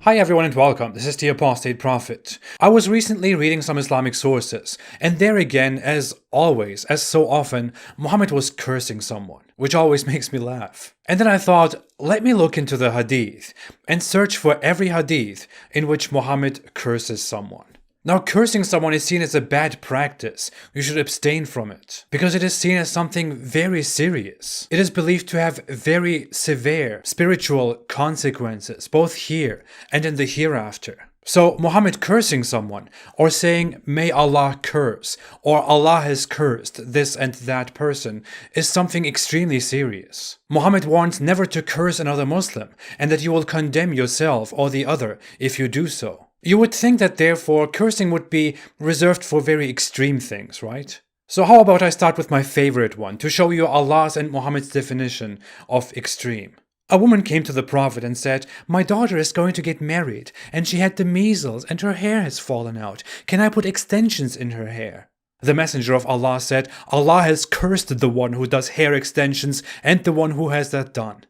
Hi everyone and welcome, this is the Apostate Prophet. I was recently reading some Islamic sources, and there again, as always, as so often, Muhammad was cursing someone, which always makes me laugh. And then I thought, let me look into the hadith, and search for every hadith in which Muhammad curses someone. Now, cursing someone is seen as a bad practice. You should abstain from it, because it is seen as something very serious. It is believed to have very severe spiritual consequences, both here and in the hereafter. So, Muhammad cursing someone, or saying, may Allah curse, or Allah has cursed this and that person, is something extremely serious. Muhammad warns never to curse another Muslim, and that you will condemn yourself or the other if you do so. You would think that therefore cursing would be reserved for very extreme things, right? So how about I start with my favorite one, to show you Allah's and Muhammad's definition of extreme. A woman came to the Prophet and said, my daughter is going to get married, and she had the measles and her hair has fallen out. Can I put extensions in her hair? The Messenger of Allah said, Allah has cursed the one who does hair extensions and the one who has that done.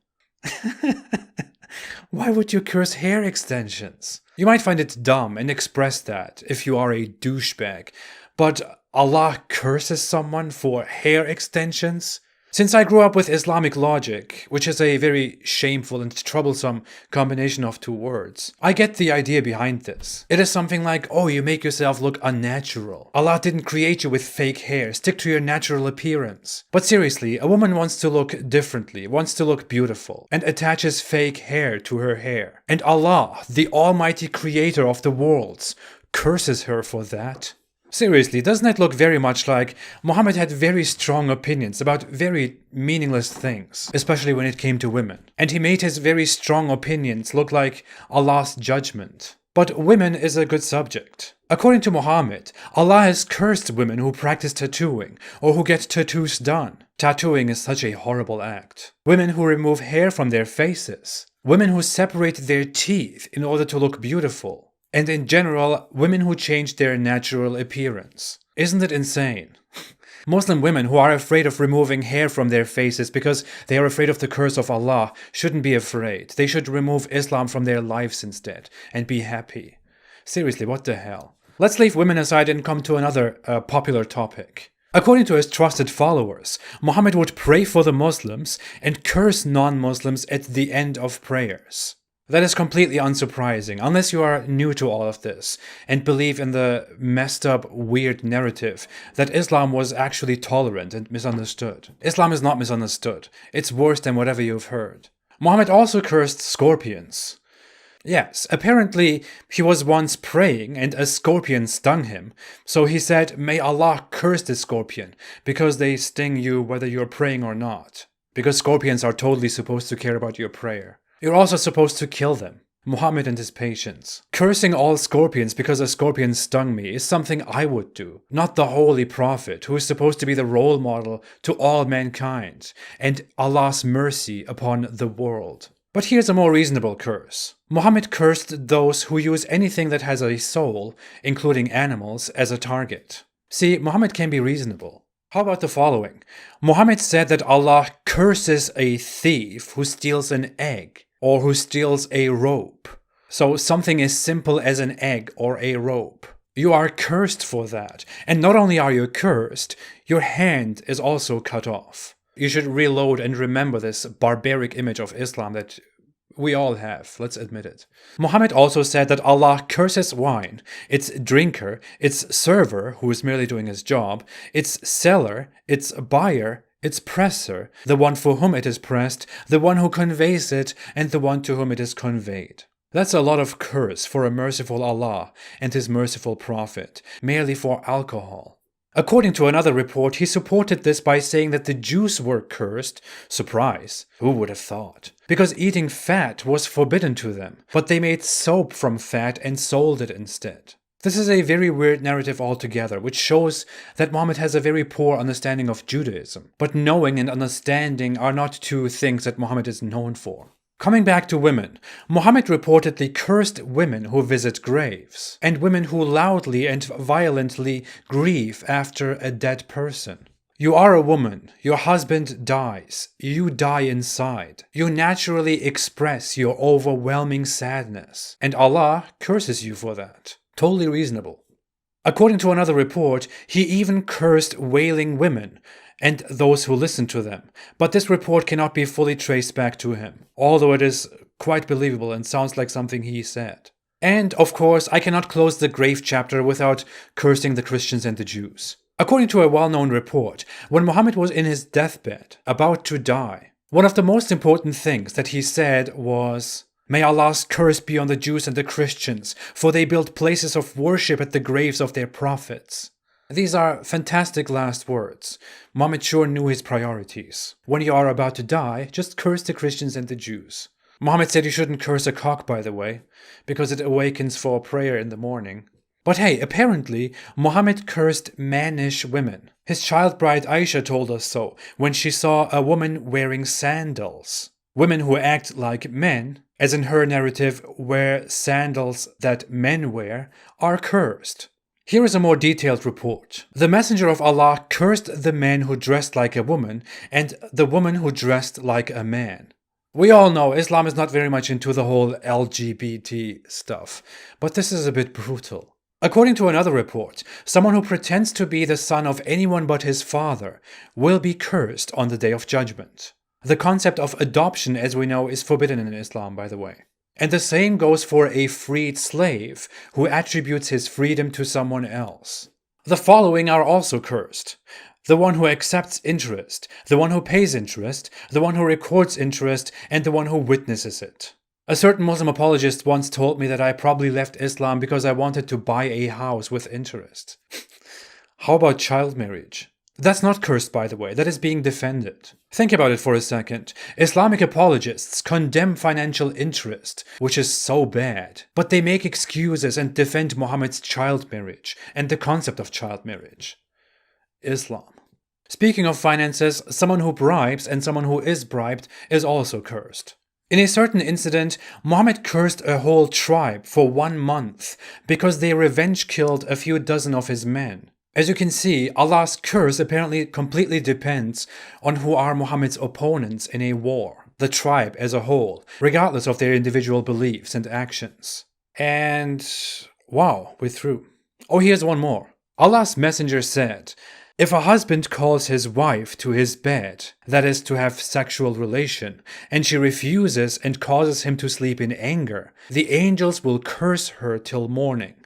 Why would you curse hair extensions? You might find it dumb and express that if you are a douchebag, but Allah curses someone for hair extensions? Since I grew up with Islamic logic, which is a very shameful and troublesome combination of two words, I get the idea behind this. It is something like, oh, you make yourself look unnatural. Allah didn't create you with fake hair, stick to your natural appearance. But seriously, a woman wants to look differently, wants to look beautiful, and attaches fake hair to her hair. And Allah, the almighty creator of the worlds, curses her for that? Seriously, doesn't it look very much like Muhammad had very strong opinions about very meaningless things, especially when it came to women, and he made his very strong opinions look like Allah's judgment. But women is a good subject. According to Muhammad, Allah has cursed women who practice tattooing or who get tattoos done. Tattooing is such a horrible act. Women who remove hair from their faces. Women who separate their teeth in order to look beautiful. And in general, women who change their natural appearance. Isn't it insane? Muslim women who are afraid of removing hair from their faces because they are afraid of the curse of Allah shouldn't be afraid. They should remove Islam from their lives instead and be happy. Seriously, what the hell? Let's leave women aside and come to another popular topic. According to his trusted followers, Muhammad would pray for the Muslims and curse non-Muslims at the end of prayers. That is completely unsurprising, unless you are new to all of this and believe in the messed up, weird narrative that Islam was actually tolerant and misunderstood. Islam is not misunderstood. It's worse than whatever you've heard. Muhammad also cursed scorpions. Yes, apparently he was once praying and a scorpion stung him, so he said, may Allah curse the scorpion, because they sting you whether you're praying or not. Because scorpions are totally supposed to care about your prayer. You're also supposed to kill them. Muhammad and his patience. Cursing all scorpions because a scorpion stung me is something I would do, not the Holy Prophet, who is supposed to be the role model to all mankind, and Allah's mercy upon the world. But here's a more reasonable curse. Muhammad cursed those who use anything that has a soul, including animals, as a target. See, Muhammad can be reasonable. How about the following? Muhammad said that Allah curses a thief who steals an egg or who steals a rope. So something as simple as an egg or a rope. You are cursed for that. And not only are you cursed, your hand is also cut off. You should reload and remember this barbaric image of Islam that we all have, let's admit it. Muhammad also said that Allah curses wine, its drinker, its server, who is merely doing his job, its seller, its buyer, its presser, the one for whom it is pressed, the one who conveys it, and the one to whom it is conveyed. That's a lot of curse for a merciful Allah and his merciful Prophet, merely for alcohol. According to another report, he supported this by saying that the Jews were cursed. Surprise, who would have thought? Because eating fat was forbidden to them, but they made soap from fat and sold it instead. This is a very weird narrative altogether, which shows that Muhammad has a very poor understanding of Judaism. But knowing and understanding are not two things that Muhammad is known for. Coming back to women, Muhammad reportedly cursed women who visit graves, and women who loudly and violently grieve after a dead person. You are a woman, your husband dies, you die inside. You naturally express your overwhelming sadness, and Allah curses you for that. Totally reasonable. According to another report, he even cursed wailing women and those who listened to them, but this report cannot be fully traced back to him, although it is quite believable and sounds like something he said. And, of course, I cannot close the grave chapter without cursing the Christians and the Jews. According to a well-known report, when Muhammad was in his deathbed, about to die, one of the most important things that he said was, "May Allah's curse be on the Jews and the Christians, for they built places of worship at the graves of their prophets." These are fantastic last words. Muhammad sure knew his priorities. When you are about to die, just curse the Christians and the Jews. Muhammad said you shouldn't curse a cock, by the way, because it awakens for prayer in the morning. But hey, apparently, Muhammad cursed mannish women. His child bride Aisha told us so when she saw a woman wearing sandals. Women who act like men, as in her narrative, wear sandals that men wear, are cursed. Here is a more detailed report. The Messenger of Allah cursed the man who dressed like a woman and the woman who dressed like a man. We all know Islam is not very much into the whole LGBT stuff, but this is a bit brutal. According to another report, someone who pretends to be the son of anyone but his father will be cursed on the Day of Judgment. The concept of adoption, as we know, is forbidden in Islam, by the way. And the same goes for a freed slave who attributes his freedom to someone else. The following are also cursed: the one who accepts interest, the one who pays interest, the one who records interest, and the one who witnesses it. A certain Muslim apologist once told me that I probably left Islam because I wanted to buy a house with interest. How about child marriage? That's not cursed, by the way, that is being defended. Think about it for a second. Islamic apologists condemn financial interest, which is so bad, but they make excuses and defend Muhammad's child marriage and the concept of child marriage. Islam. Speaking of finances, someone who bribes and someone who is bribed is also cursed. In a certain incident, Muhammad cursed a whole tribe for 1 month because they revenge killed a few dozen of his men. As you can see, Allah's curse apparently completely depends on who are Muhammad's opponents in a war, the tribe as a whole, regardless of their individual beliefs and actions. And wow, we're through. Oh, here's one more. Allah's messenger said, "If a husband calls his wife to his bed, that is to have sexual relation, and she refuses and causes him to sleep in anger, the angels will curse her till morning."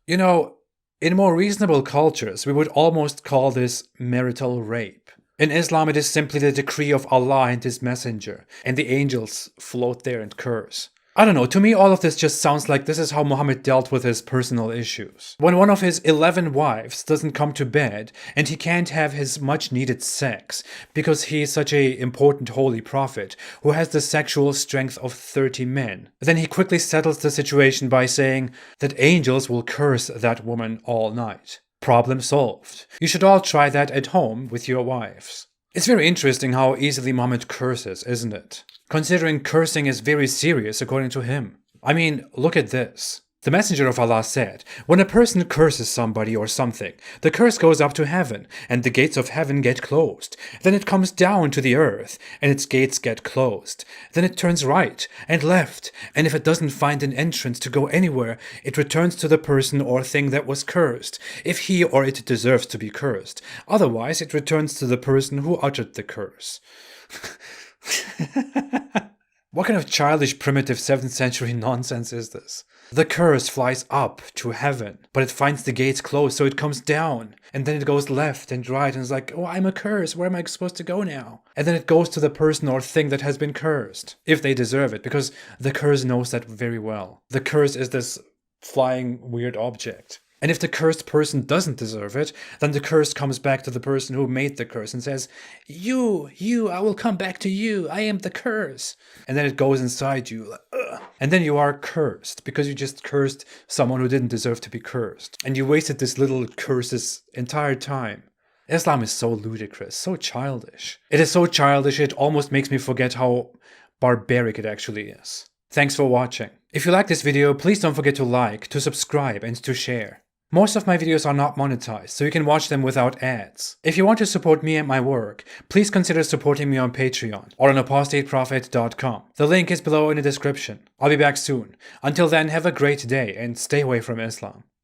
You know, in more reasonable cultures, we would almost call this marital rape. In Islam, it is simply the decree of Allah and His Messenger, and the angels float there and curse. I don't know, to me all of this just sounds like this is how Muhammad dealt with his personal issues. When one of his 11 wives doesn't come to bed and he can't have his much needed sex because he is such a important holy prophet who has the sexual strength of 30 men, then he quickly settles the situation by saying that angels will curse that woman all night. Problem solved. You should all try that at home with your wives. It's very interesting how easily Muhammad curses, isn't it? Considering cursing is very serious according to him. I mean, look at this. The Messenger of Allah said, when a person curses somebody or something, the curse goes up to heaven, and the gates of heaven get closed. Then it comes down to the earth, and its gates get closed. Then it turns right and left, and if it doesn't find an entrance to go anywhere, it returns to the person or thing that was cursed, if he or it deserves to be cursed. Otherwise, it returns to the person who uttered the curse. What kind of childish, primitive 7th century nonsense is this? The curse flies up to heaven, but it finds the gates closed, so it comes down. And then it goes left and right, and it's like, oh, I'm a curse, where am I supposed to go now? And then it goes to the person or thing that has been cursed, if they deserve it, because the curse knows that very well. The curse is this flying weird object. And if the cursed person doesn't deserve it, then the curse comes back to the person who made the curse and says, You, I will come back to you. I am the curse. And then it goes inside you. Like, ugh. And then you are cursed because you just cursed someone who didn't deserve to be cursed. And you wasted this little curse's entire time. Islam is so ludicrous, so childish. It is so childish it almost makes me forget how barbaric it actually is. Thanks for watching. If you like this video, please don't forget to like, to subscribe, and to share. Most of my videos are not monetized, so you can watch them without ads. If you want to support me and my work, please consider supporting me on Patreon or on apostateprophet.com. The link is below in the description. I'll be back soon. Until then, have a great day and stay away from Islam.